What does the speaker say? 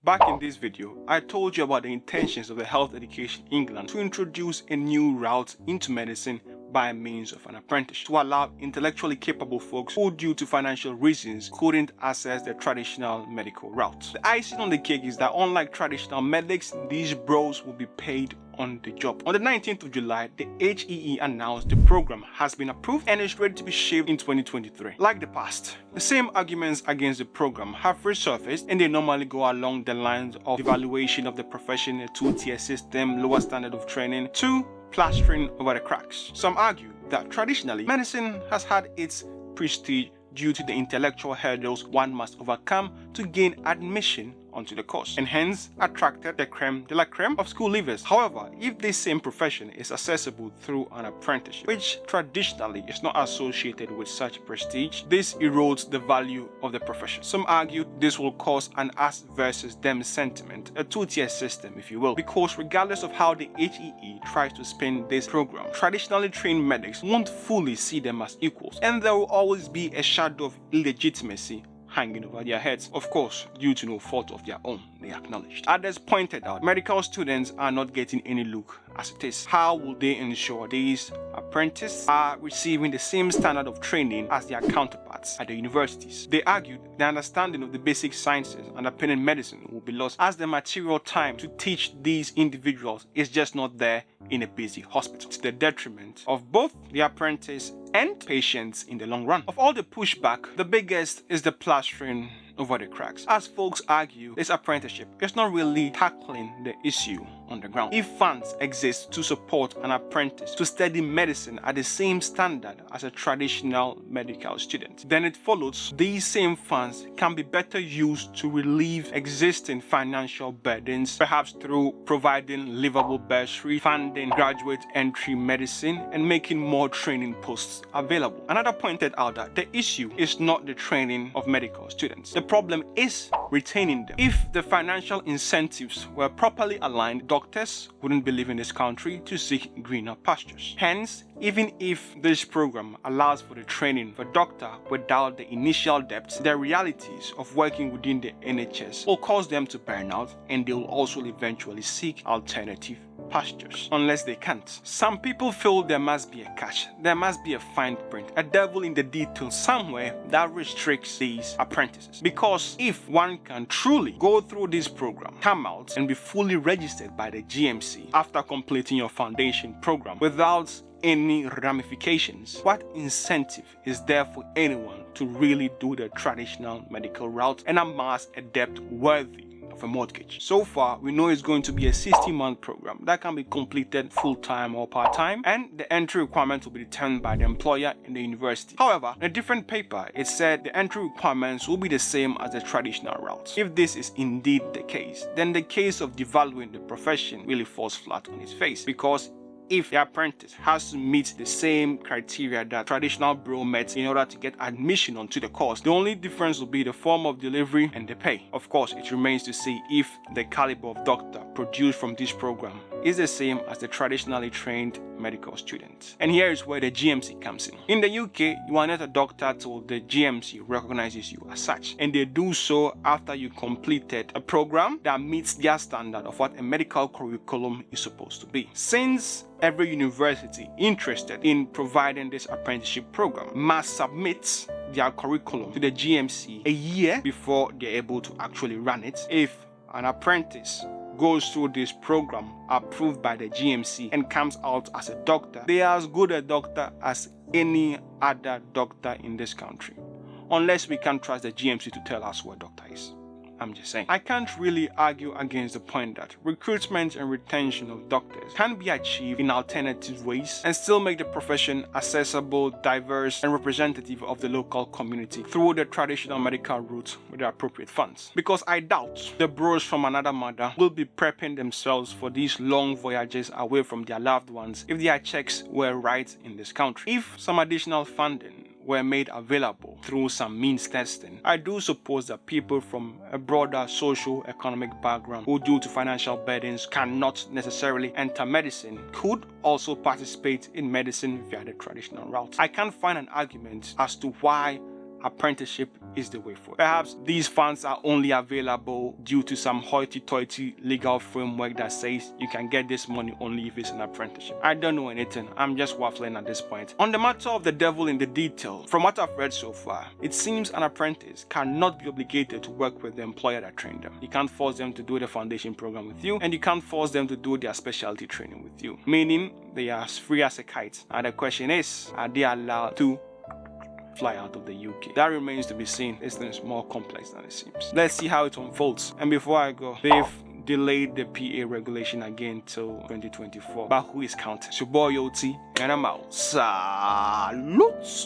Back in this video, I told you about the intentions of the Health Education England to introduce a new route into medicine by means of an apprenticeship to allow intellectually capable folks who, due to financial reasons, couldn't access the traditional medical route. The icing on the cake is that unlike traditional medics, these bros will be paid on the job. On the 19th of July, the HEE announced the program has been approved and is ready to be shipped in 2023. Like the past, the same arguments against the program have resurfaced, and they normally go along the lines of devaluation of the profession, a two-tier system, lower standard of training, to plastering over the cracks. Some argue that traditionally, medicine has had its prestige due to the intellectual hurdles one must overcome to gain admission onto the course, and hence attracted the creme de la creme of school leavers. However, if this same profession is accessible through an apprenticeship, which traditionally is not associated with such prestige, this erodes the value of the profession. Some argue this will cause an us versus them sentiment, a two-tier system if you will, because regardless of how the HEE tries to spin this program, traditionally trained medics won't fully see them as equals, and there will always be a shadow of illegitimacy hanging over their heads, of course, due to no fault of their own, they acknowledged. Others pointed out medical students are not getting any look as it is. How will they ensure these apprentices are receiving the same standard of training as their counterparts at the universities? They argued the understanding of the basic sciences underpinning medicine will be lost, as the material time to teach these individuals is just not there in a busy hospital, to the detriment of both the apprentice and patients in the long run. Of all the pushback, the biggest is the plastering over the cracks. As folks argue, this apprenticeship is not really tackling the issue on the ground. If funds exist to support an apprentice to study medicine at the same standard as a traditional medical student, then it follows these same funds can be better used to relieve existing financial burdens, perhaps through providing livable bursary, funding graduate entry medicine, and making more training posts available. Another pointed out that the issue is not the training of medical students. The problem is retaining them. If the financial incentives were properly aligned, doctors wouldn't be leaving this country to seek greener pastures. Hence, even if this program allows for the training of a doctor without the initial depth, the realities of working within the NHS will cause them to burn out, and they will also eventually seek alternative pastures, unless they can't. Some people feel there must be a catch, there must be a fine print, a devil in the detail somewhere that restricts these apprentices. Because if one can truly go through this program, come out and be fully registered by the GMC after completing your foundation program without any ramifications, what incentive is there for anyone to really do the traditional medical route and amass a debt worthy of a mortgage? So far, we know it's going to be a 60-month program that can be completed full-time or part-time, and the entry requirements will be determined by the employer and the university. However, in a different paper, it said the entry requirements will be the same as the traditional route. If this is indeed the case, then the case of devaluing the profession really falls flat on its face, because if the apprentice has to meet the same criteria that traditional bro met in order to get admission onto the course, the only difference will be the form of delivery and the pay. Of course, it remains to see if the caliber of doctor produced from this program is the same as the traditionally trained medical students. And here is where the GMC comes in. In the UK, you are not a doctor till the GMC recognizes you as such, and they do so after you completed a program that meets their standard of what a medical curriculum is supposed to be. Since every university interested in providing this apprenticeship program must submit their curriculum to the GMC a year before they're able to actually run it, if an apprentice goes through this program approved by the GMC and comes out as a doctor, they are as good a doctor as any other doctor in this country, unless we can trust the GMC to tell us who a doctor is. I'm just saying. I can't really argue against the point that recruitment and retention of doctors can be achieved in alternative ways and still make the profession accessible, diverse, and representative of the local community through the traditional medical route with the appropriate funds. Because I doubt the bros from another mother will be prepping themselves for these long voyages away from their loved ones if their checks were right in this country. If some additional funding were made available through some means testing, I do suppose that people from a broader socio-economic background who, due to financial burdens, cannot necessarily enter medicine could also participate in medicine via the traditional route. I can't find an argument as to why apprenticeship is the way forward. Perhaps these funds are only available due to some hoity-toity legal framework that says you can get this money only if it's an apprenticeship. I don't know anything. I'm just waffling at this point. On the matter of the devil in the detail, from what I've read so far, it seems an apprentice cannot be obligated to work with the employer that trained them. You can't force them to do the foundation program with you, and you can't force them to do their specialty training with you, meaning they are as free as a kite. And the question is, are they allowed to fly out of the UK? That remains to be seen. This thing is more complex than it seems. Let's see how it unfolds. And before I go, they've delayed the PA regulation again till 2024. But who is counting? It's your boy Yoti, and I'm out. Salute!